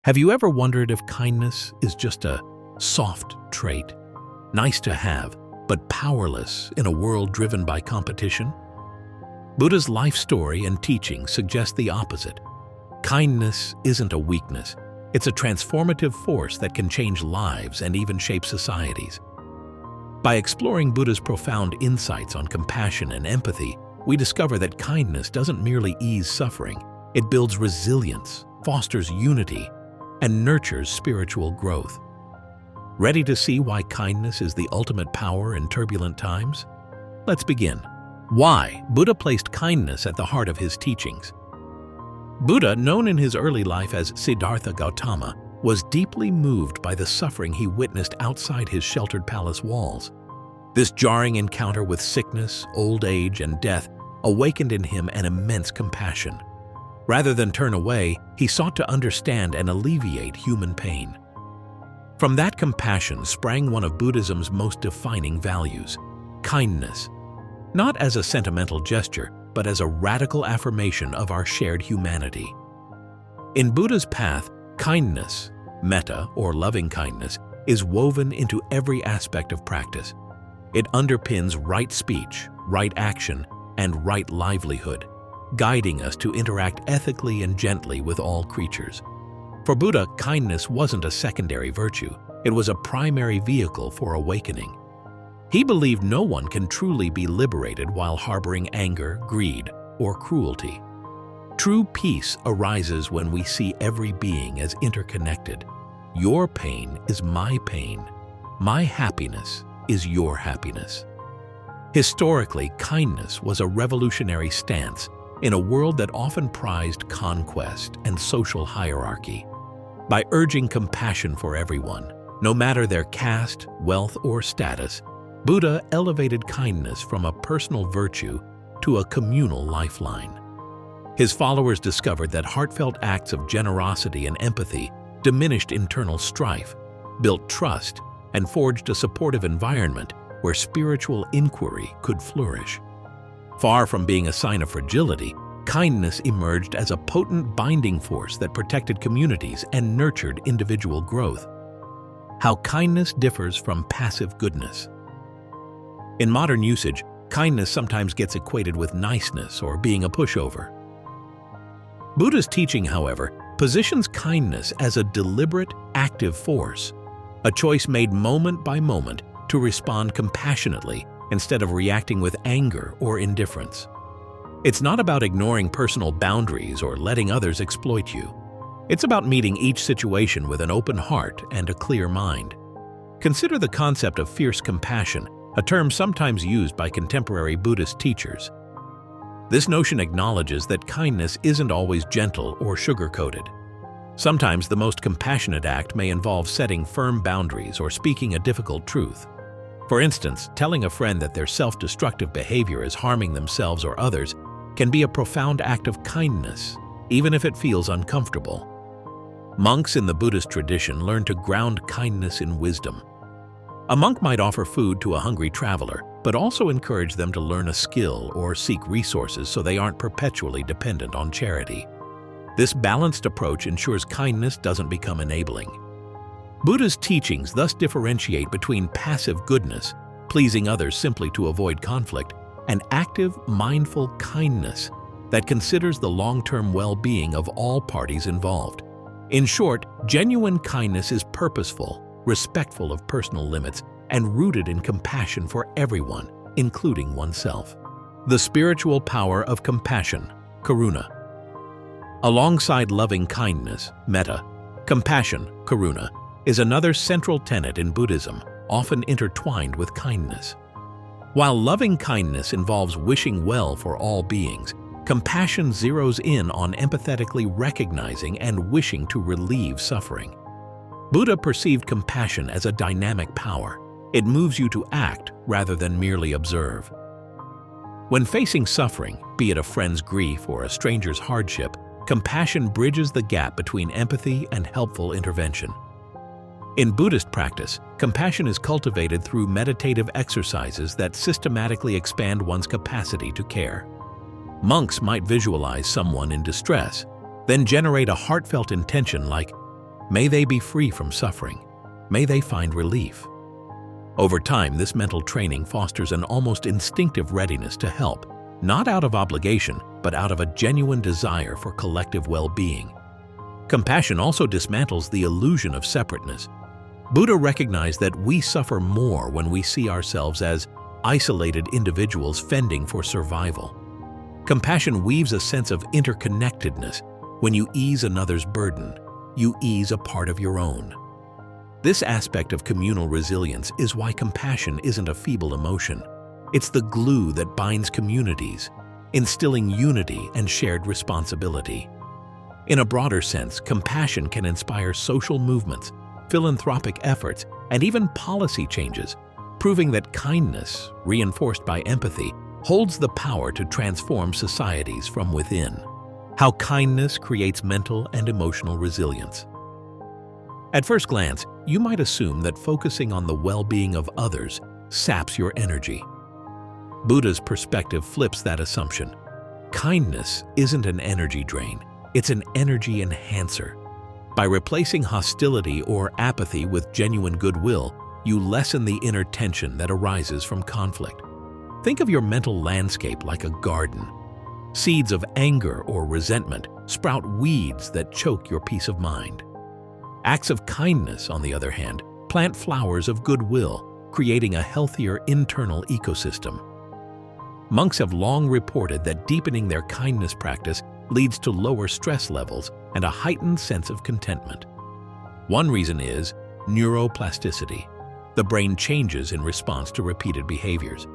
Have you ever wondered if kindness is just a soft trait, nice to have, but powerless in a world driven by competition? Buddha's life story and teaching suggest the opposite. Kindness isn't a weakness. It's a transformative force that can change lives and even shape societies. By exploring Buddha's profound insights on compassion and empathy, we discover that kindness doesn't merely ease suffering. It builds resilience, fosters unity, and nurtures spiritual growth. Ready to see why kindness is the ultimate power in turbulent times? Let's begin. Why Buddha placed kindness at the heart of his teachings. Buddha, known in his early life as Siddhartha Gautama, was deeply moved by the suffering he witnessed outside his sheltered palace walls. This jarring encounter with sickness, old age, and death awakened in him an immense compassion. Rather than turn away, he sought to understand and alleviate human pain. From that compassion sprang one of Buddhism's most defining values, kindness. Not as a sentimental gesture, but as a radical affirmation of our shared humanity. In Buddha's path, kindness, metta or loving kindness, is woven into every aspect of practice. It underpins right speech, right action, and right livelihood, guiding us to interact ethically and gently with all creatures. For Buddha, kindness wasn't a secondary virtue, it was a primary vehicle for awakening. He believed no one can truly be liberated while harboring anger, greed, or cruelty. True peace arises when we see every being as interconnected. Your pain is my pain. My happiness is your happiness. Historically, kindness was a revolutionary stance in a world that often prized conquest and social hierarchy. By urging compassion for everyone, no matter their caste, wealth, or status, Buddha elevated kindness from a personal virtue to a communal lifeline. His followers discovered that heartfelt acts of generosity and empathy diminished internal strife, built trust, and forged a supportive environment where spiritual inquiry could flourish. Far from being a sign of fragility, kindness emerged as a potent binding force that protected communities and nurtured individual growth. How kindness differs from passive goodness. In modern usage, kindness sometimes gets equated with niceness or being a pushover. Buddha's teaching, however, positions kindness as a deliberate, active force, a choice made moment by moment to respond compassionately instead of reacting with anger or indifference. It's not about ignoring personal boundaries or letting others exploit you. It's about meeting each situation with an open heart and a clear mind. Consider the concept of fierce compassion, a term sometimes used by contemporary Buddhist teachers. This notion acknowledges that kindness isn't always gentle or sugar-coated. Sometimes the most compassionate act may involve setting firm boundaries or speaking a difficult truth. For instance, telling a friend that their self-destructive behavior is harming themselves or others can be a profound act of kindness, even if it feels uncomfortable. Monks in the Buddhist tradition learn to ground kindness in wisdom. A monk might offer food to a hungry traveler, but also encourage them to learn a skill or seek resources so they aren't perpetually dependent on charity. This balanced approach ensures kindness doesn't become enabling. Buddha's teachings thus differentiate between passive goodness, pleasing others simply to avoid conflict, and active, mindful kindness that considers the long-term well-being of all parties involved. In short, genuine kindness is purposeful, respectful of personal limits, and rooted in compassion for everyone, including oneself. The spiritual power of compassion, karuna. Alongside loving kindness, metta, compassion, karuna, is another central tenet in Buddhism, often intertwined with kindness. While loving kindness involves wishing well for all beings, compassion zeroes in on empathetically recognizing and wishing to relieve suffering. Buddha perceived compassion as a dynamic power. It moves you to act rather than merely observe. When facing suffering, be it a friend's grief or a stranger's hardship, compassion bridges the gap between empathy and helpful intervention. In Buddhist practice, compassion is cultivated through meditative exercises that systematically expand one's capacity to care. Monks might visualize someone in distress, then generate a heartfelt intention like, May they be free from suffering. May they find relief. Over time, this mental training fosters an almost instinctive readiness to help, not out of obligation, but out of a genuine desire for collective well-being. Compassion also dismantles the illusion of separateness. Buddha recognized that we suffer more when we see ourselves as isolated individuals fending for survival. Compassion weaves a sense of interconnectedness. When you ease another's burden, you ease a part of your own. This aspect of communal resilience is why compassion isn't a feeble emotion. It's the glue that binds communities, instilling unity and shared responsibility. In a broader sense, compassion can inspire social movements, philanthropic efforts, and even policy changes, proving that kindness, reinforced by empathy, holds the power to transform societies from within. How kindness creates mental and emotional resilience. At first glance, you might assume that focusing on the well-being of others saps your energy. Buddha's perspective flips that assumption. Kindness isn't an energy drain, it's an energy enhancer. By replacing hostility or apathy with genuine goodwill, you lessen the inner tension that arises from conflict. Think of your mental landscape like a garden. Seeds of anger or resentment sprout weeds that choke your peace of mind. Acts of kindness, on the other hand, plant flowers of goodwill, creating a healthier internal ecosystem. Monks have long reported that deepening their kindness practice leads to lower stress levels and a heightened sense of contentment. One reason is neuroplasticity. The brain changes in response to repeated behaviors.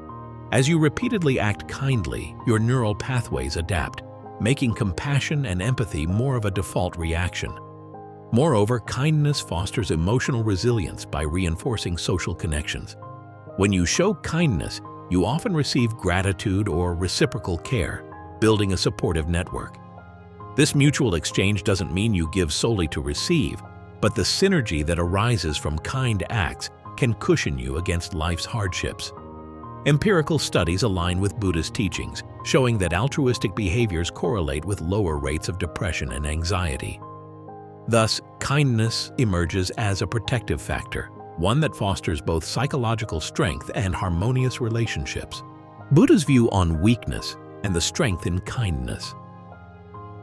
As you repeatedly act kindly, your neural pathways adapt, making compassion and empathy more of a default reaction. Moreover, kindness fosters emotional resilience by reinforcing social connections. When you show kindness, you often receive gratitude or reciprocal care, building a supportive network. This mutual exchange doesn't mean you give solely to receive, but the synergy that arises from kind acts can cushion you against life's hardships. Empirical studies align with Buddha's teachings, showing that altruistic behaviors correlate with lower rates of depression and anxiety. Thus, kindness emerges as a protective factor, one that fosters both psychological strength and harmonious relationships. Buddha's view on weakness and the strength in kindness.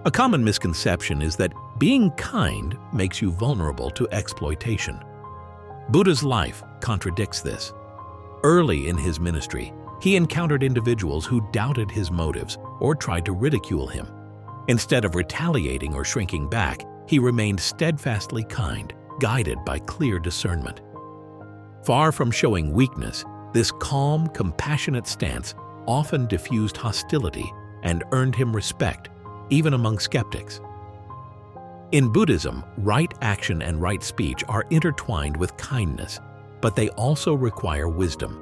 A common misconception is that being kind makes you vulnerable to exploitation. Buddha's life contradicts this. Early in his ministry, he encountered individuals who doubted his motives or tried to ridicule him. Instead of retaliating or shrinking back, he remained steadfastly kind, guided by clear discernment. Far from showing weakness, this calm, compassionate stance often diffused hostility and earned him respect, even among skeptics. In Buddhism, right action and right speech are intertwined with kindness, but they also require wisdom.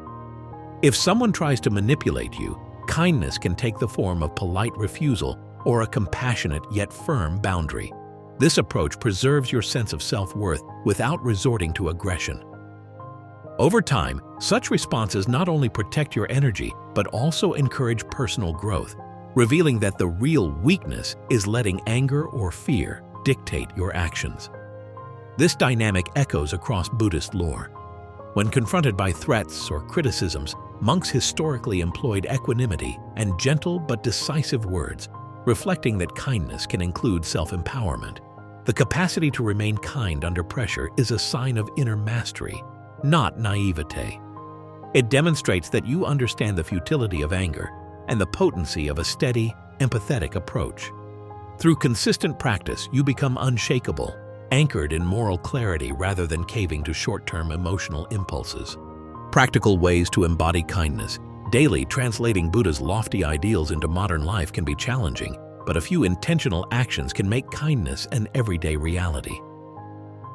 If someone tries to manipulate you, kindness can take the form of polite refusal or a compassionate yet firm boundary. This approach preserves your sense of self-worth without resorting to aggression. Over time, such responses not only protect your energy, but also encourage personal growth, revealing that the real weakness is letting anger or fear dictate your actions. This dynamic echoes across Buddhist lore. When confronted by threats or criticisms, monks historically employed equanimity and gentle but decisive words, reflecting that kindness can include self-empowerment. The capacity to remain kind under pressure is a sign of inner mastery, not naivete. It demonstrates that you understand the futility of anger and the potency of a steady, empathetic approach. Through consistent practice, you become unshakable, anchored in moral clarity rather than caving to short-term emotional impulses. Practical ways to embody kindness. Daily, translating Buddha's lofty ideals into modern life can be challenging, but a few intentional actions can make kindness an everyday reality.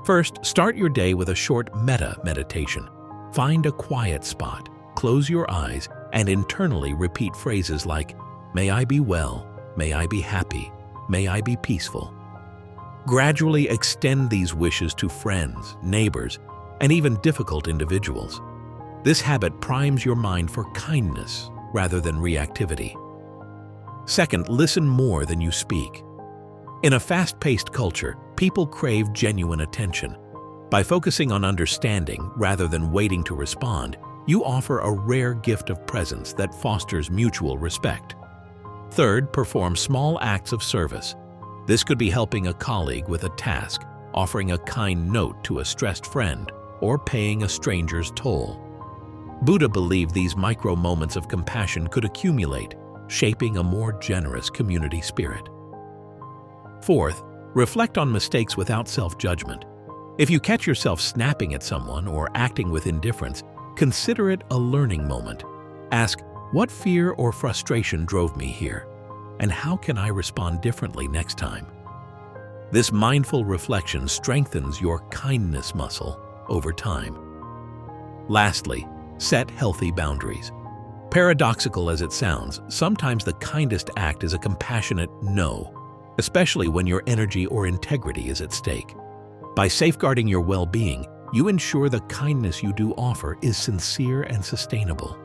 First, start your day with a short metta meditation. Find a quiet spot, close your eyes, and internally repeat phrases like, "May I be well, may I be happy, may I be peaceful." Gradually extend these wishes to friends, neighbors, and even difficult individuals. This habit primes your mind for kindness rather than reactivity. Second, listen more than you speak. In a fast-paced culture, People crave genuine attention. By focusing on understanding rather than waiting to respond, you offer a rare gift of presence that fosters mutual respect. Third, perform small acts of service. This could be helping a colleague with a task, offering a kind note to a stressed friend, or paying a stranger's toll. Buddha believed these micro moments of compassion could accumulate, shaping a more generous community spirit. Fourth, reflect on mistakes without self-judgment. If you catch yourself snapping at someone or acting with indifference, consider it a learning moment. Ask, what fear or frustration drove me here? And how can I respond differently next time? This mindful reflection strengthens your kindness muscle over time. Lastly, set healthy boundaries. Paradoxical as it sounds, sometimes the kindest act is a compassionate no, especially when your energy or integrity is at stake. By safeguarding your well-being, you ensure the kindness you do offer is sincere and sustainable.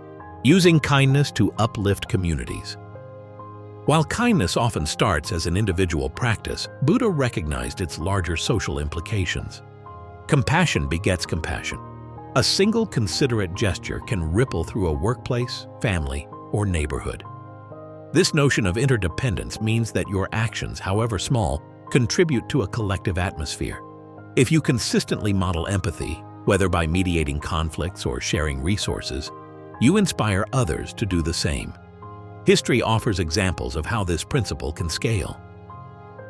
Using kindness to uplift communities. While kindness often starts as an individual practice, Buddha recognized its larger social implications. Compassion begets compassion. A single considerate gesture can ripple through a workplace, family, or neighborhood. This notion of interdependence means that your actions, however small, contribute to a collective atmosphere. If you consistently model empathy, whether by mediating conflicts or sharing resources, you inspire others to do the same. History offers examples of how this principle can scale.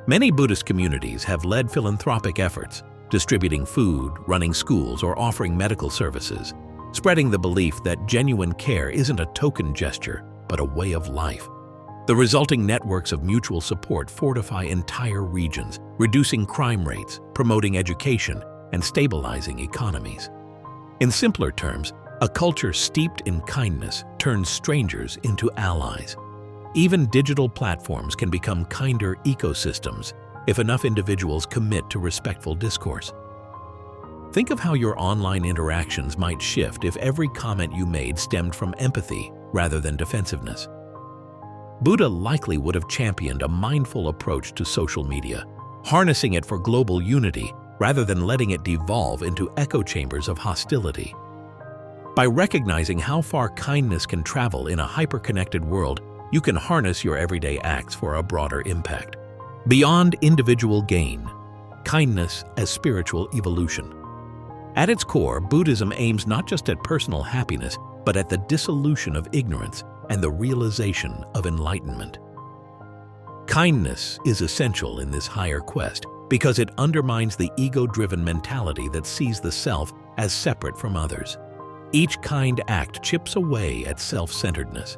Many Buddhist communities have led philanthropic efforts, distributing food, running schools, or offering medical services, spreading the belief that genuine care isn't a token gesture, but a way of life. The resulting networks of mutual support fortify entire regions, reducing crime rates, promoting education, and stabilizing economies. In simpler terms, a culture steeped in kindness turns strangers into allies. Even digital platforms can become kinder ecosystems if enough individuals commit to respectful discourse. Think of how your online interactions might shift if every comment you made stemmed from empathy rather than defensiveness. Buddha likely would have championed a mindful approach to social media, harnessing it for global unity rather than letting it devolve into echo chambers of hostility. By recognizing how far kindness can travel in a hyper-connected world, you can harness your everyday acts for a broader impact. Beyond individual gain, kindness as spiritual evolution. At its core, Buddhism aims not just at personal happiness, but at the dissolution of ignorance and the realization of enlightenment. Kindness is essential in this higher quest because it undermines the ego-driven mentality that sees the self as separate from others. Each kind act chips away at self-centeredness,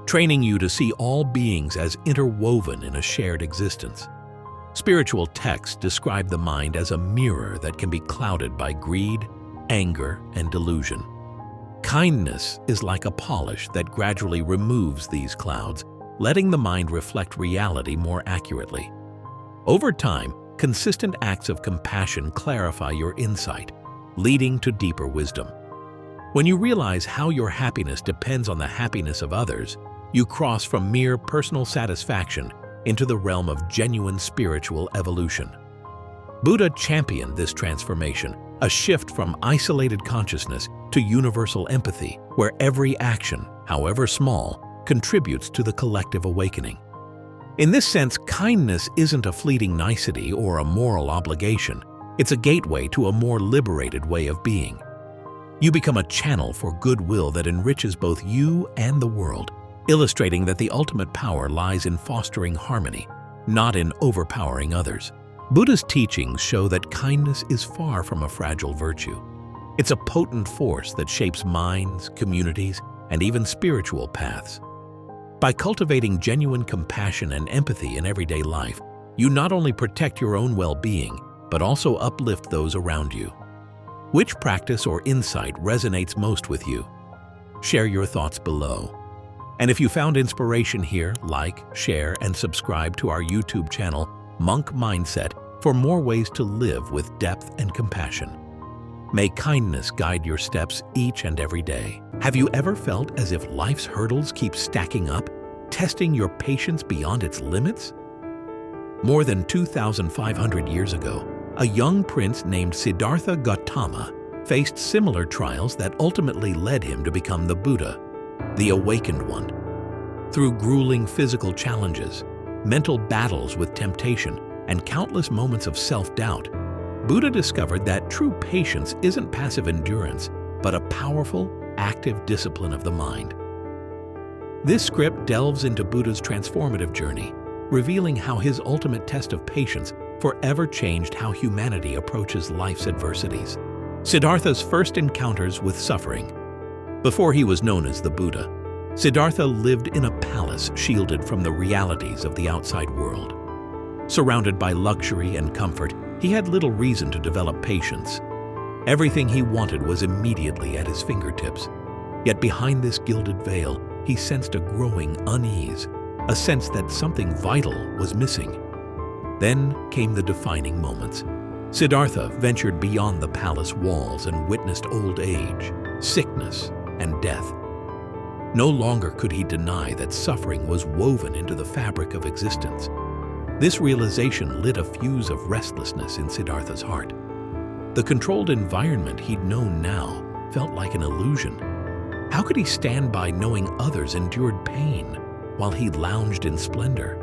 training you to see all beings as interwoven in a shared existence. Spiritual texts describe the mind as a mirror that can be clouded by greed, anger, and delusion. Kindness is like a polish that gradually removes these clouds, letting the mind reflect reality more accurately. Over time, consistent acts of compassion clarify your insight, leading to deeper wisdom. When you realize how your happiness depends on the happiness of others, you cross from mere personal satisfaction into the realm of genuine spiritual evolution. Buddha championed this transformation, a shift from isolated consciousness to universal empathy, where every action, however small, contributes to the collective awakening. In this sense, kindness isn't a fleeting nicety or a moral obligation. It's a gateway to a more liberated way of being. You become a channel for goodwill that enriches both you and the world, illustrating that the ultimate power lies in fostering harmony, not in overpowering others. Buddha's teachings show that kindness is far from a fragile virtue. It's a potent force that shapes minds, communities, and even spiritual paths. By cultivating genuine compassion and empathy in everyday life, you not only protect your own well-being, but also uplift those around you. Which practice or insight resonates most with you? Share your thoughts below. And if you found inspiration here, like, share, and subscribe to our YouTube channel, Monk Mindset, for more ways to live with depth and compassion. May kindness guide your steps each and every day. Have you ever felt as if life's hurdles keep stacking up, testing your patience beyond its limits? More than 2,500 years ago, a young prince named Siddhartha Gautama faced similar trials that ultimately led him to become the Buddha, the awakened one. Through grueling physical challenges, mental battles with temptation, and countless moments of self-doubt, Buddha discovered that true patience isn't passive endurance, but a powerful, active discipline of the mind. This script delves into Buddha's transformative journey, revealing how his ultimate test of patience forever changed how humanity approaches life's adversities. Siddhartha's first encounters with suffering. Before he was known as the Buddha, Siddhartha lived in a palace shielded from the realities of the outside world. Surrounded by luxury and comfort, he had little reason to develop patience. Everything he wanted was immediately at his fingertips. Yet behind this gilded veil, he sensed a growing unease, a sense that something vital was missing. Then came the defining moments. Siddhartha ventured beyond the palace walls and witnessed old age, sickness, and death. No longer could he deny that suffering was woven into the fabric of existence. This realization lit a fuse of restlessness in Siddhartha's heart. The controlled environment he'd known now felt like an illusion. How could he stand by knowing others endured pain while he lounged in splendor?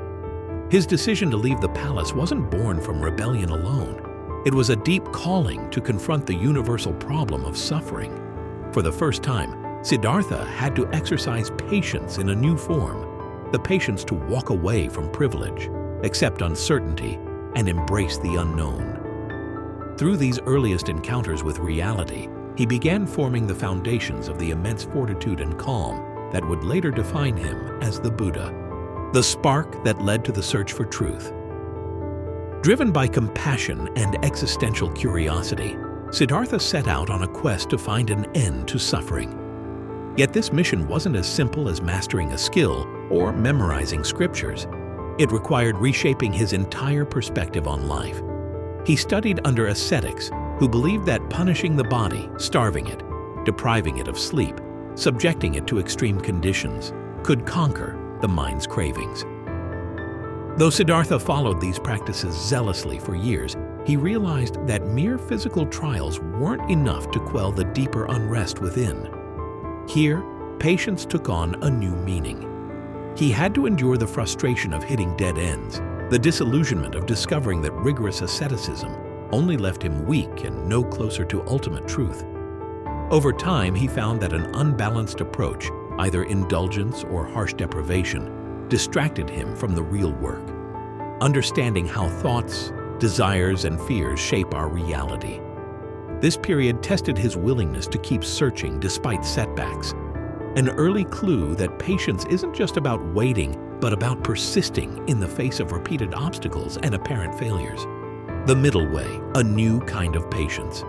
His decision to leave the palace wasn't born from rebellion alone. It was a deep calling to confront the universal problem of suffering. For the first time, Siddhartha had to exercise patience in a new form, the patience to walk away from privilege, accept uncertainty, and embrace the unknown. Through these earliest encounters with reality, he began forming the foundations of the immense fortitude and calm that would later define him as the Buddha, the spark that led to the search for truth. Driven by compassion and existential curiosity, Siddhartha set out on a quest to find an end to suffering. Yet this mission wasn't as simple as mastering a skill or memorizing scriptures. It required reshaping his entire perspective on life. He studied under ascetics who believed that punishing the body, starving it, depriving it of sleep, subjecting it to extreme conditions, could conquer the mind's cravings. Though Siddhartha followed these practices zealously for years, he realized that mere physical trials weren't enough to quell the deeper unrest within. Here, patience took on a new meaning. He had to endure the frustration of hitting dead ends, the disillusionment of discovering that rigorous asceticism only left him weak and no closer to ultimate truth. Over time, he found that an unbalanced approach, either indulgence or harsh deprivation, distracted him from the real work. Understanding how thoughts, desires, and fears shape our reality. This period tested his willingness to keep searching despite setbacks, an early clue that patience isn't just about waiting, but about persisting in the face of repeated obstacles and apparent failures. The middle way, a new kind of patience.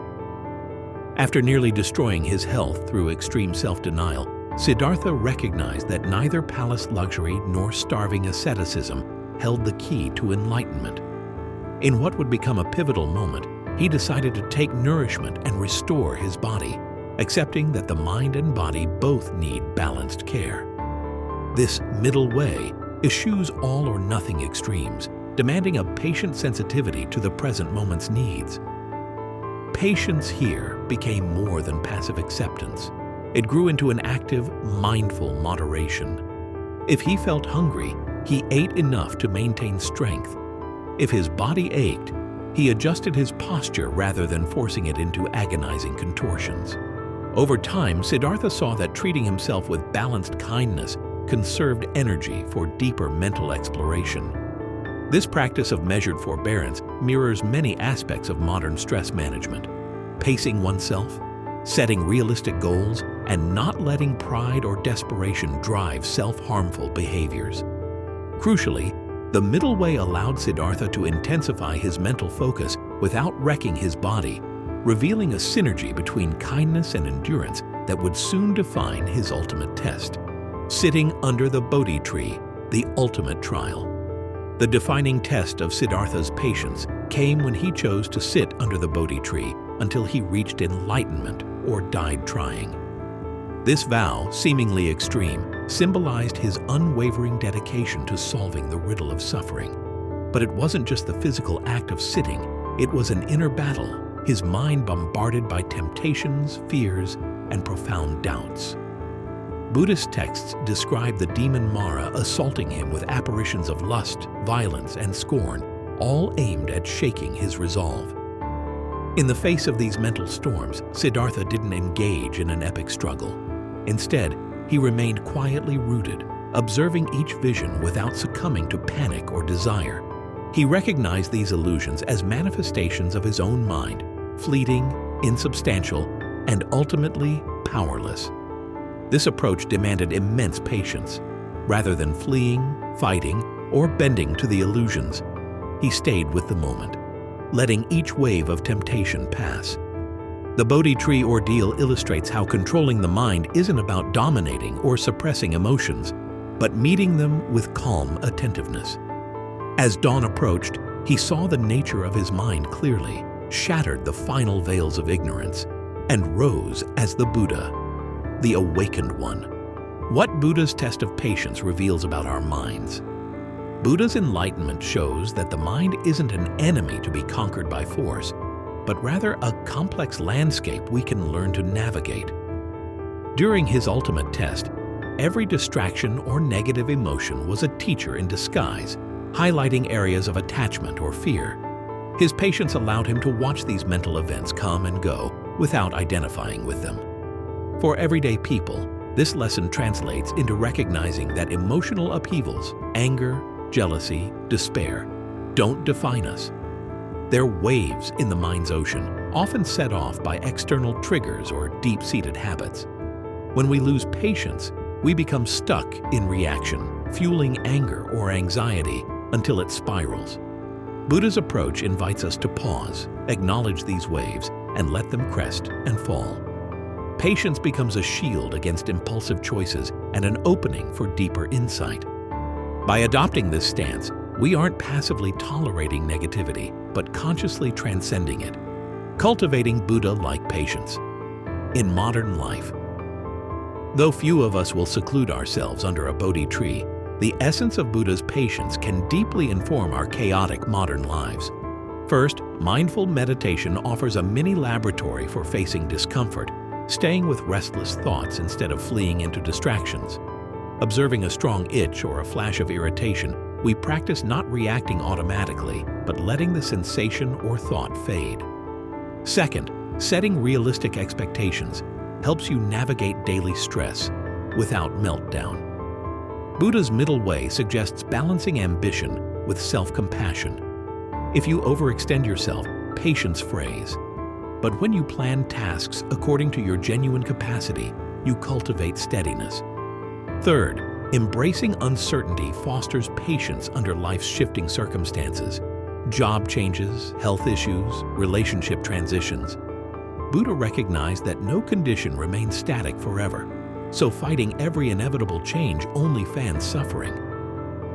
After nearly destroying his health through extreme self-denial, Siddhartha recognized that neither palace luxury nor starving asceticism held the key to enlightenment. In what would become a pivotal moment, he decided to take nourishment and restore his body, accepting that the mind and body both need balanced care. This middle way eschews all or nothing extremes, demanding a patient sensitivity to the present moment's needs. Patience here became more than passive acceptance. It grew into an active, mindful moderation. If he felt hungry, he ate enough to maintain strength. If his body ached, he adjusted his posture rather than forcing it into agonizing contortions. Over time, Siddhartha saw that treating himself with balanced kindness conserved energy for deeper mental exploration. This practice of measured forbearance mirrors many aspects of modern stress management: pacing oneself, setting realistic goals, and not letting pride or desperation drive self-harmful behaviors. Crucially, the middle way allowed Siddhartha to intensify his mental focus without wrecking his body, revealing a synergy between kindness and endurance that would soon define his ultimate test. Sitting under the Bodhi tree, the ultimate trial. The defining test of Siddhartha's patience came when he chose to sit under the Bodhi tree until he reached enlightenment or died trying. This vow, seemingly extreme, symbolized his unwavering dedication to solving the riddle of suffering. But it wasn't just the physical act of sitting, It was an inner battle, his mind bombarded by temptations, fears, and profound doubts. Buddhist texts describe the demon Mara assaulting him with apparitions of lust, violence, and scorn, all aimed at shaking his resolve. In the face of these mental storms, Siddhartha didn't engage in an epic struggle. Instead, he remained quietly rooted, observing each vision without succumbing to panic or desire. He recognized these illusions as manifestations of his own mind, fleeting, insubstantial, and ultimately powerless. This approach demanded immense patience. Rather than fleeing, fighting, or bending to the illusions, he stayed with the moment, letting each wave of temptation pass. The Bodhi tree ordeal illustrates how controlling the mind isn't about dominating or suppressing emotions, but meeting them with calm attentiveness. As dawn approached, he saw the nature of his mind clearly, shattered the final veils of ignorance, and rose as the Buddha, the awakened one. What Buddha's test of patience reveals about our minds? Buddha's enlightenment shows that the mind isn't an enemy to be conquered by force, but rather a complex landscape we can learn to navigate. During his ultimate test, every distraction or negative emotion was a teacher in disguise, highlighting areas of attachment or fear. His patience allowed him to watch these mental events come and go without identifying with them. For everyday people, this lesson translates into recognizing that emotional upheavals, anger, jealousy, despair, don't define us. They're waves in the mind's ocean, often set off by external triggers or deep-seated habits. When we lose patience, we become stuck in reaction, fueling anger or anxiety until it spirals. Buddha's approach invites us to pause, acknowledge these waves, and let them crest and fall. Patience becomes a shield against impulsive choices and an opening for deeper insight. By adopting this stance, we aren't passively tolerating negativity, but consciously transcending it, cultivating Buddha-like patience. In modern life, though few of us will seclude ourselves under a Bodhi tree, the essence of Buddha's patience can deeply inform our chaotic modern lives. First, mindful meditation offers a mini laboratory for facing discomfort, staying with restless thoughts instead of fleeing into distractions. Observing a strong itch or a flash of irritation, we practice not reacting automatically, but letting the sensation or thought fade. Second, setting realistic expectations helps you navigate daily stress without meltdown. Buddha's middle way suggests balancing ambition with self-compassion. If you overextend yourself, patience frays. But when you plan tasks according to your genuine capacity, you cultivate steadiness. Third, embracing uncertainty fosters patience under life's shifting circumstances. Job changes, health issues, relationship transitions. Buddha recognized that no condition remains static forever, so fighting every inevitable change only fans suffering.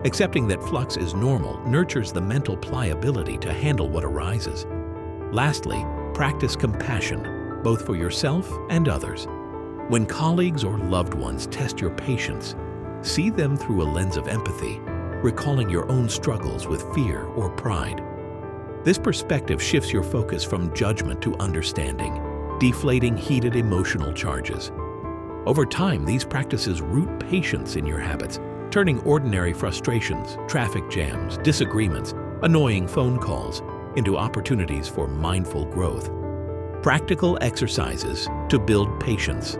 Accepting that flux is normal nurtures the mental pliability to handle what arises. Lastly, practice compassion, both for yourself and others. When colleagues or loved ones test your patience, see them through a lens of empathy, recalling your own struggles with fear or pride. This perspective shifts your focus from judgment to understanding, deflating heated emotional charges. Over time, these practices root patience in your habits, turning ordinary frustrations, traffic jams, disagreements, annoying phone calls into opportunities for mindful growth. Practical exercises to build patience.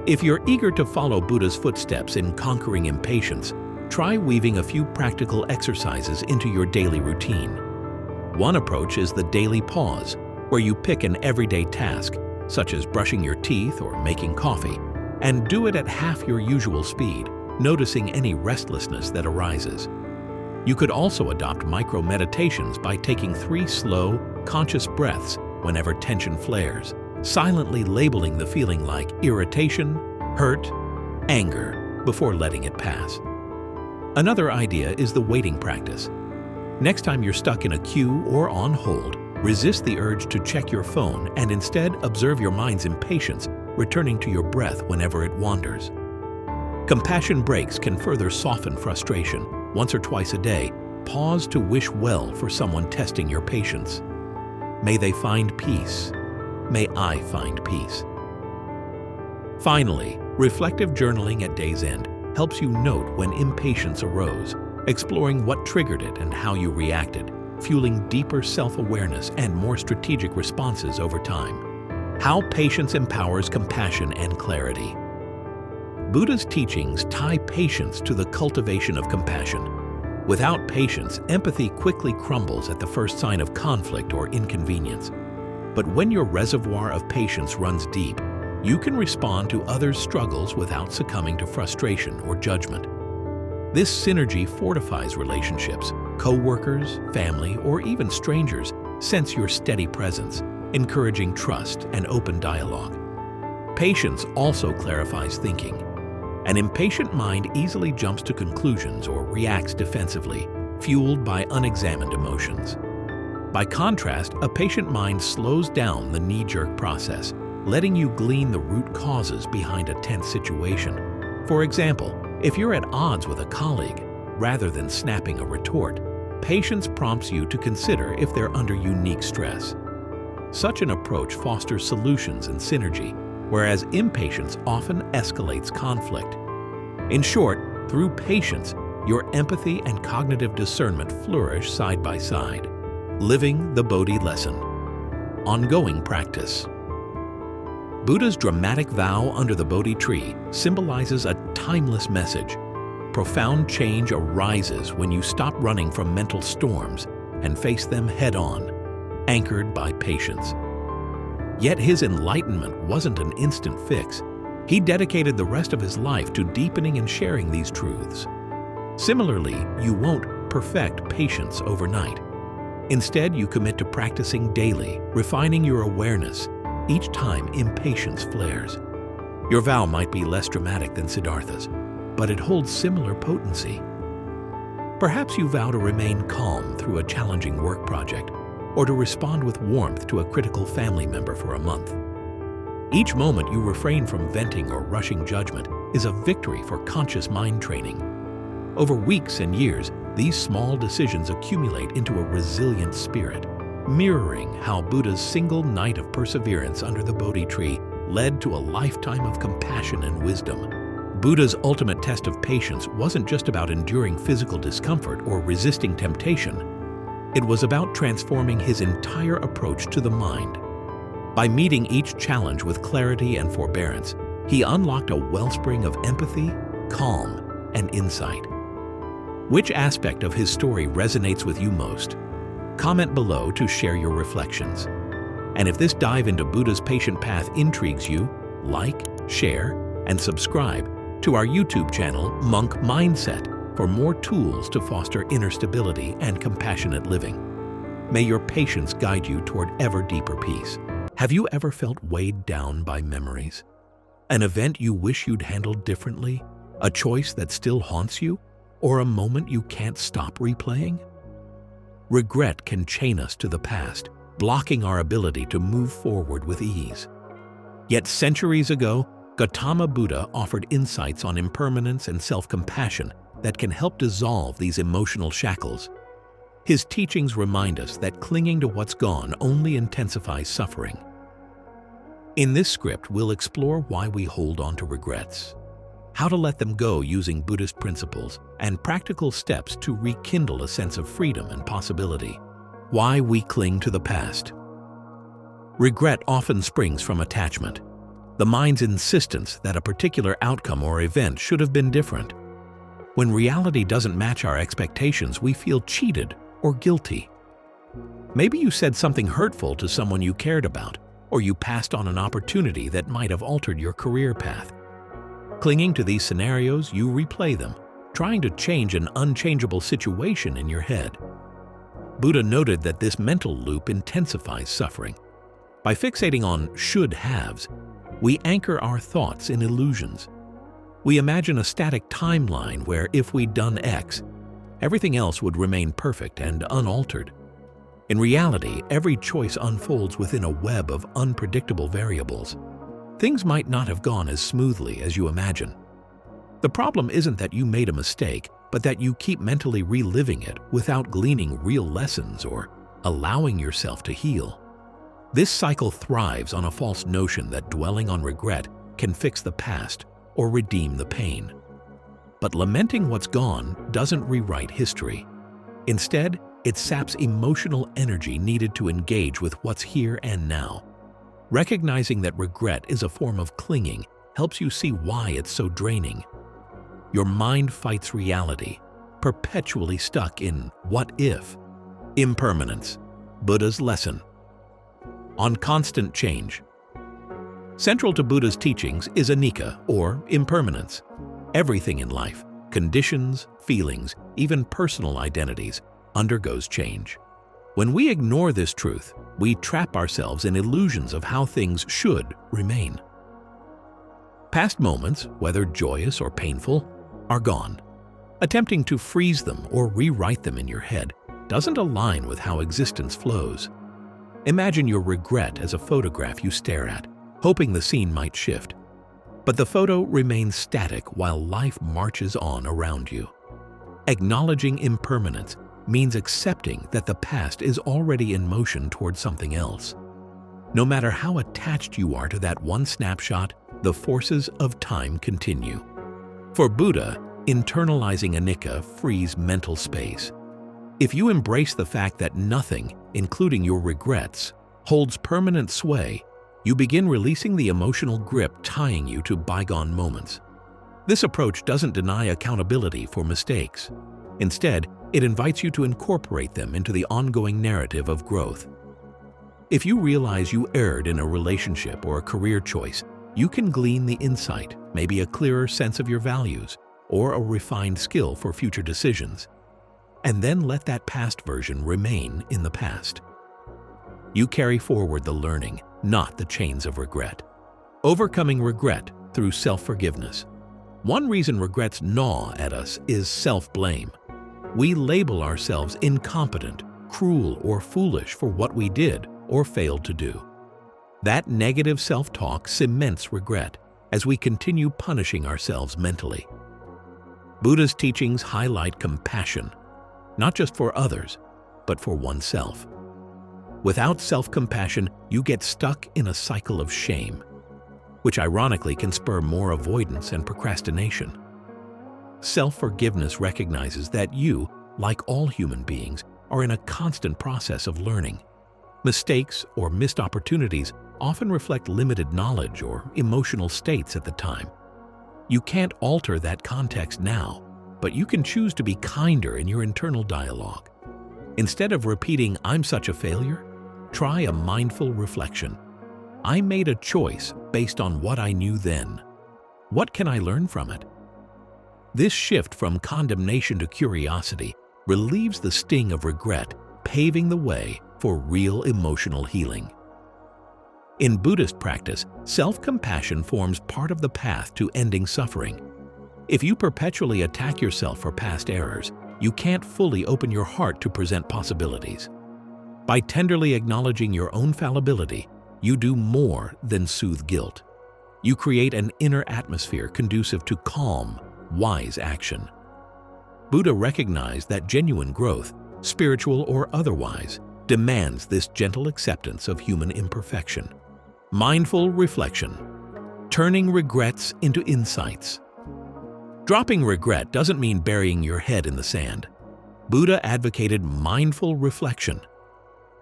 If you're eager to follow Buddha's footsteps in conquering impatience, try weaving a few practical exercises into your daily routine. One approach is the daily pause, where you pick an everyday task, such as brushing your teeth or making coffee, and do it at half your usual speed, noticing any restlessness that arises. You could also adopt micro-meditations by taking 3 slow, conscious breaths whenever tension flares, silently labeling the feeling like irritation, hurt, anger, before letting it pass. Another idea is the waiting practice. Next time you're stuck in a queue or on hold, resist the urge to check your phone and instead observe your mind's impatience, returning to your breath whenever it wanders. Compassion breaks can further soften frustration. Once or twice a day, pause to wish well for someone testing your patience. May they find peace. May I find peace. Finally, reflective journaling at day's end helps you note when impatience arose, exploring what triggered it and how you reacted, fueling deeper self-awareness and more strategic responses over time. How patience empowers compassion and clarity. Buddha's teachings tie patience to the cultivation of compassion. Without patience, empathy quickly crumbles at the first sign of conflict or inconvenience. But when your reservoir of patience runs deep, you can respond to others' struggles without succumbing to frustration or judgment. This synergy fortifies relationships. Co-workers, family, or even strangers sense your steady presence, encouraging trust and open dialogue. Patience also clarifies thinking. An impatient mind easily jumps to conclusions or reacts defensively, fueled by unexamined emotions. By contrast, a patient mind slows down the knee-jerk process, letting you glean the root causes behind a tense situation. For example, if you're at odds with a colleague, rather than snapping a retort, patience prompts you to consider if they're under unique stress. Such an approach fosters solutions and synergy, whereas impatience often escalates conflict. In short, through patience, your empathy and cognitive discernment flourish side by side. Living the Bodhi lesson. Ongoing practice. Buddha's dramatic vow under the Bodhi tree symbolizes a timeless message. Profound change arises when you stop running from mental storms and face them head-on, anchored by patience. Yet his enlightenment wasn't an instant fix. He dedicated the rest of his life to deepening and sharing these truths. Similarly, you won't perfect patience overnight. Instead, you commit to practicing daily, refining your awareness each time impatience flares. Your vow might be less dramatic than Siddhartha's, but it holds similar potency. Perhaps you vow to remain calm through a challenging work project, or to respond with warmth to a critical family member for a month. Each moment you refrain from venting or rushing judgment is a victory for conscious mind training. Over weeks and years, these small decisions accumulate into a resilient spirit, mirroring how Buddha's single night of perseverance under the Bodhi tree led to a lifetime of compassion and wisdom. Buddha's ultimate test of patience wasn't just about enduring physical discomfort or resisting temptation. It was about transforming his entire approach to the mind. By meeting each challenge with clarity and forbearance, he unlocked a wellspring of empathy, calm, and insight. Which aspect of his story resonates with you most? Comment below to share your reflections. And if this dive into Buddha's patient path intrigues you, like, share, and subscribe to our YouTube channel, Monk Mindset, for more tools to foster inner stability and compassionate living. May your patience guide you toward ever deeper peace. Have you ever felt weighed down by memories? An event you wish you'd handled differently? A choice that still haunts you? Or a moment you can't stop replaying? Regret can chain us to the past, blocking our ability to move forward with ease. Yet centuries ago, Gautama Buddha offered insights on impermanence and self-compassion that can help dissolve these emotional shackles. His teachings remind us that clinging to what's gone only intensifies suffering. In this script, we'll explore why we hold on to regrets, how to let them go using Buddhist principles, and practical steps to rekindle a sense of freedom and possibility. Why we cling to the past. Regret often springs from attachment, the mind's insistence that a particular outcome or event should have been different. When reality doesn't match our expectations, we feel cheated or guilty. Maybe you said something hurtful to someone you cared about, or you passed on an opportunity that might have altered your career path. Clinging to these scenarios, you replay them, trying to change an unchangeable situation in your head. Buddha noted that this mental loop intensifies suffering. By fixating on should-haves, we anchor our thoughts in illusions. We imagine a static timeline where if we'd done X, everything else would remain perfect and unaltered. In reality, every choice unfolds within a web of unpredictable variables. Things might not have gone as smoothly as you imagine. The problem isn't that you made a mistake, but that you keep mentally reliving it without gleaning real lessons or allowing yourself to heal. This cycle thrives on a false notion that dwelling on regret can fix the past or redeem the pain. But lamenting what's gone doesn't rewrite history. Instead, it saps emotional energy needed to engage with what's here and now. Recognizing that regret is a form of clinging helps you see why it's so draining. Your mind fights reality, perpetually stuck in what if. Impermanence, Buddha's lesson. On constant change. Central to Buddha's teachings is anicca, or impermanence. Everything in life, conditions, feelings, even personal identities, undergoes change. When we ignore this truth, we trap ourselves in illusions of how things should remain. Past moments, whether joyous or painful, are gone. Attempting to freeze them or rewrite them in your head doesn't align with how existence flows. Imagine your regret as a photograph you stare at, hoping the scene might shift. But the photo remains static while life marches on around you. Acknowledging impermanence means accepting that the past is already in motion toward something else. No matter how attached you are to that one snapshot, the forces of time continue. For Buddha, internalizing anicca frees mental space. If you embrace the fact that nothing, including your regrets, holds permanent sway, you begin releasing the emotional grip tying you to bygone moments. This approach doesn't deny accountability for mistakes. Instead, it invites you to incorporate them into the ongoing narrative of growth. If you realize you erred in a relationship or a career choice, you can glean the insight, maybe a clearer sense of your values, or a refined skill for future decisions. And then let that past version remain in the past. You carry forward the learning, not the chains of regret. Overcoming regret through self-forgiveness. One reason regrets gnaw at us is self-blame. We label ourselves incompetent, cruel, or foolish for what we did or failed to do. That negative self-talk cements regret as we continue punishing ourselves mentally. Buddha's teachings highlight compassion, not just for others, but for oneself. Without self-compassion, you get stuck in a cycle of shame, which ironically can spur more avoidance and procrastination. Self-forgiveness recognizes that you, like all human beings, are in a constant process of learning. Mistakes or missed opportunities often reflect limited knowledge or emotional states at the time. You can't alter that context now, but you can choose to be kinder in your internal dialogue. Instead of repeating, "I'm such a failure," try a mindful reflection. I made a choice based on what I knew then. What can I learn from it? This shift from condemnation to curiosity relieves the sting of regret, paving the way for real emotional healing. In Buddhist practice, self-compassion forms part of the path to ending suffering. If you perpetually attack yourself for past errors, you can't fully open your heart to present possibilities. By tenderly acknowledging your own fallibility, you do more than soothe guilt. You create an inner atmosphere conducive to calm, wise action. Buddha recognized that genuine growth, spiritual or otherwise, demands this gentle acceptance of human imperfection. Mindful reflection, turning regrets into insights. Dropping regret doesn't mean burying your head in the sand. Buddha advocated mindful reflection,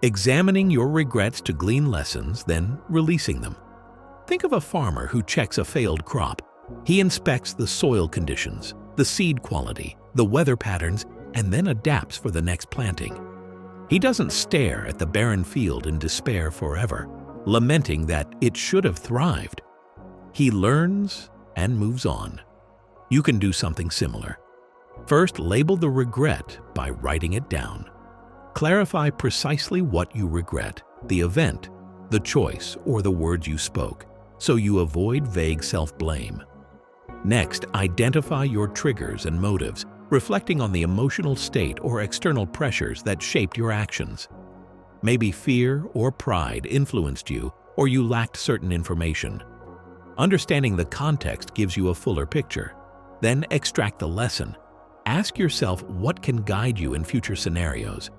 examining your regrets to glean lessons, then releasing them. Think of a farmer who checks a failed crop. He inspects the soil conditions, the seed quality, the weather patterns, and then adapts for the next planting. He doesn't stare at the barren field in despair forever, lamenting that it should have thrived. He learns and moves on. You can do something similar. First, label the regret by writing it down. Clarify precisely what you regret, the event, the choice, or the words you spoke, so you avoid vague self-blame. Next, identify your triggers and motives, reflecting on the emotional state or external pressures that shaped your actions. Maybe fear or pride influenced you, or you lacked certain information. Understanding the context gives you a fuller picture. Then extract the lesson. Ask yourself what can guide you in future scenarios.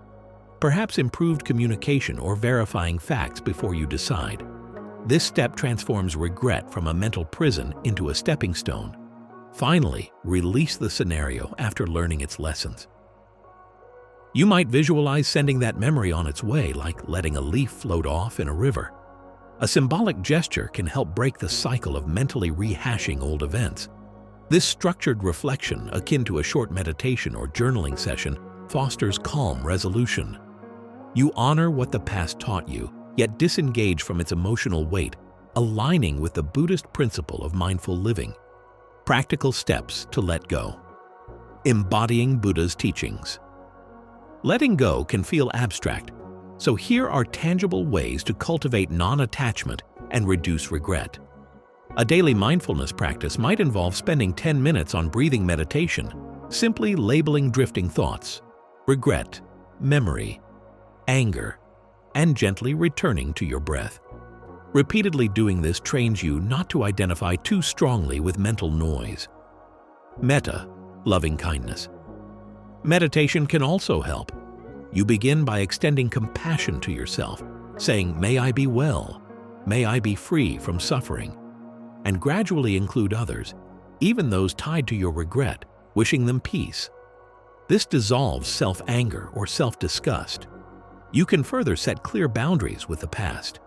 Perhaps improved communication or verifying facts before you decide. This step transforms regret from a mental prison into a stepping stone. Finally, release the scenario after learning its lessons. You might visualize sending that memory on its way, like letting a leaf float off in a river. A symbolic gesture can help break the cycle of mentally rehashing old events. This structured reflection, akin to a short meditation or journaling session, fosters calm resolution. You honor what the past taught you, yet disengage from its emotional weight, aligning with the Buddhist principle of mindful living. Practical steps to let go. Embodying Buddha's teachings. Letting go can feel abstract, so here are tangible ways to cultivate non-attachment and reduce regret. A daily mindfulness practice might involve spending 10 minutes on breathing meditation, simply labeling drifting thoughts, regret, memory, anger, and gently returning to your breath. Repeatedly doing this trains you not to identify too strongly with mental noise. Metta, loving kindness. Meditation can also help. You begin by extending compassion to yourself, saying, "May I be well, may I be free from suffering," and gradually include others, even those tied to your regret, wishing them peace. This dissolves self-anger or self-disgust. You can further set clear boundaries with the past.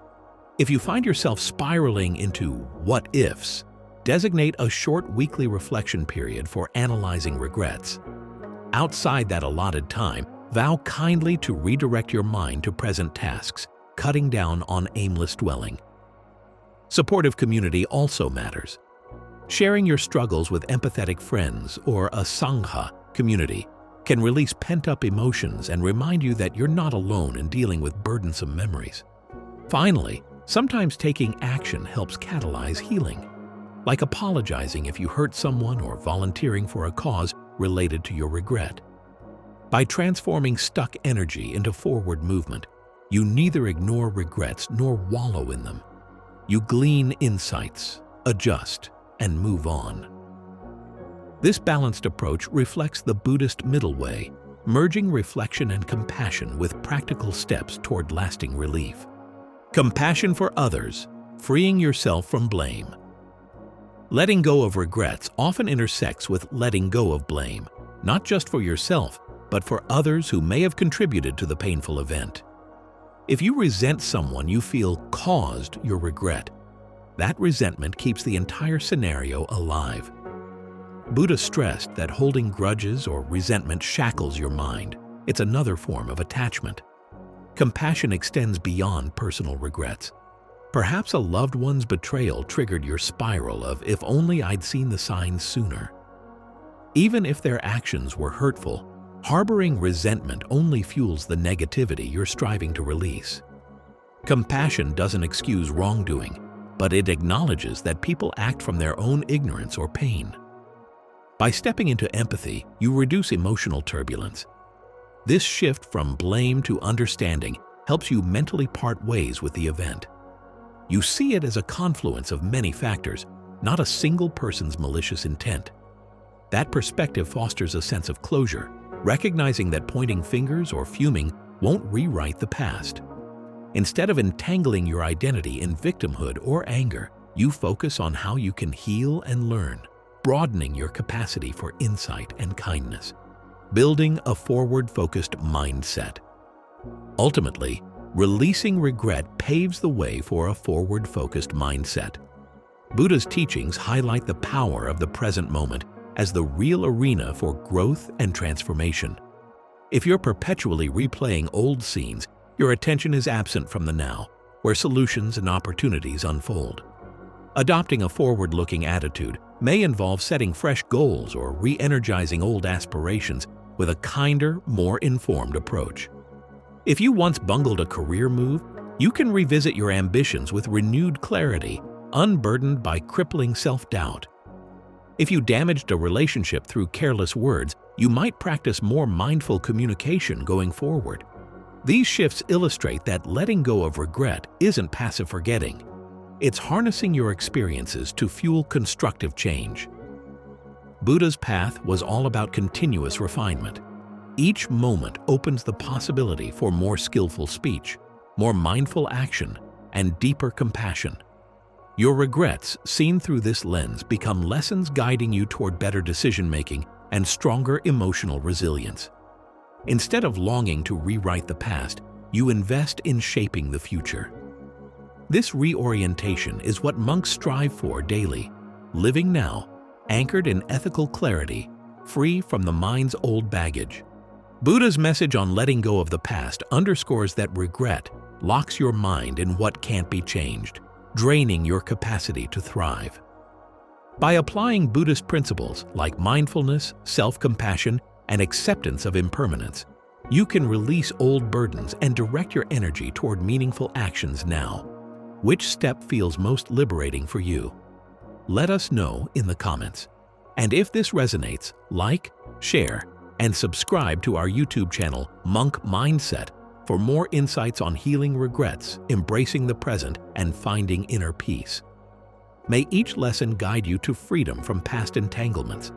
If you find yourself spiraling into what-ifs, designate a short weekly reflection period for analyzing regrets. Outside that allotted time, vow kindly to redirect your mind to present tasks, cutting down on aimless dwelling. Supportive community also matters. Sharing your struggles with empathetic friends or a sangha community can release pent-up emotions and remind you that you're not alone in dealing with burdensome memories. Finally, sometimes taking action helps catalyze healing, like apologizing if you hurt someone or volunteering for a cause related to your regret. By transforming stuck energy into forward movement, you neither ignore regrets nor wallow in them. You glean insights, adjust, and move on. This balanced approach reflects the Buddhist middle way, merging reflection and compassion with practical steps toward lasting relief. Compassion for others, freeing yourself from blame. Letting go of regrets often intersects with letting go of blame, not just for yourself, but for others who may have contributed to the painful event. If you resent someone you feel caused your regret, that resentment keeps the entire scenario alive. Buddha stressed that holding grudges or resentment shackles your mind. It's another form of attachment. Compassion extends beyond personal regrets. Perhaps a loved one's betrayal triggered your spiral of "if only I'd seen the signs sooner." Even if their actions were hurtful, harboring resentment only fuels the negativity you're striving to release. Compassion doesn't excuse wrongdoing, but it acknowledges that people act from their own ignorance or pain. By stepping into empathy, you reduce emotional turbulence. This shift from blame to understanding helps you mentally part ways with the event. You see it as a confluence of many factors, not a single person's malicious intent. That perspective fosters a sense of closure, recognizing that pointing fingers or fuming won't rewrite the past. Instead of entangling your identity in victimhood or anger, you focus on how you can heal and learn, broadening your capacity for insight and kindness, building a forward-focused mindset. Ultimately, releasing regret paves the way for a forward-focused mindset. Buddha's teachings highlight the power of the present moment as the real arena for growth and transformation. If you're perpetually replaying old scenes, your attention is absent from the now, where solutions and opportunities unfold. Adopting a forward-looking attitude may involve setting fresh goals or re-energizing old aspirations with a kinder, more informed approach. If you once bungled a career move, you can revisit your ambitions with renewed clarity, unburdened by crippling self-doubt. If you damaged a relationship through careless words, you might practice more mindful communication going forward. These shifts illustrate that letting go of regret isn't passive forgetting. It's harnessing your experiences to fuel constructive change. Buddha's path was all about continuous refinement. Each moment opens the possibility for more skillful speech, more mindful action, and deeper compassion. Your regrets, seen through this lens, become lessons guiding you toward better decision-making and stronger emotional resilience. Instead of longing to rewrite the past, you invest in shaping the future. This reorientation is what monks strive for daily, living now, anchored in ethical clarity, free from the mind's old baggage. Buddha's message on letting go of the past underscores that regret locks your mind in what can't be changed, draining your capacity to thrive. By applying Buddhist principles like mindfulness, self-compassion, and acceptance of impermanence, you can release old burdens and direct your energy toward meaningful actions now. Which step feels most liberating for you? Let us know in the comments. And if this resonates, like, share, and subscribe to our YouTube channel, Monk Mindset, for more insights on healing regrets, embracing the present, and finding inner peace. May each lesson guide you to freedom from past entanglements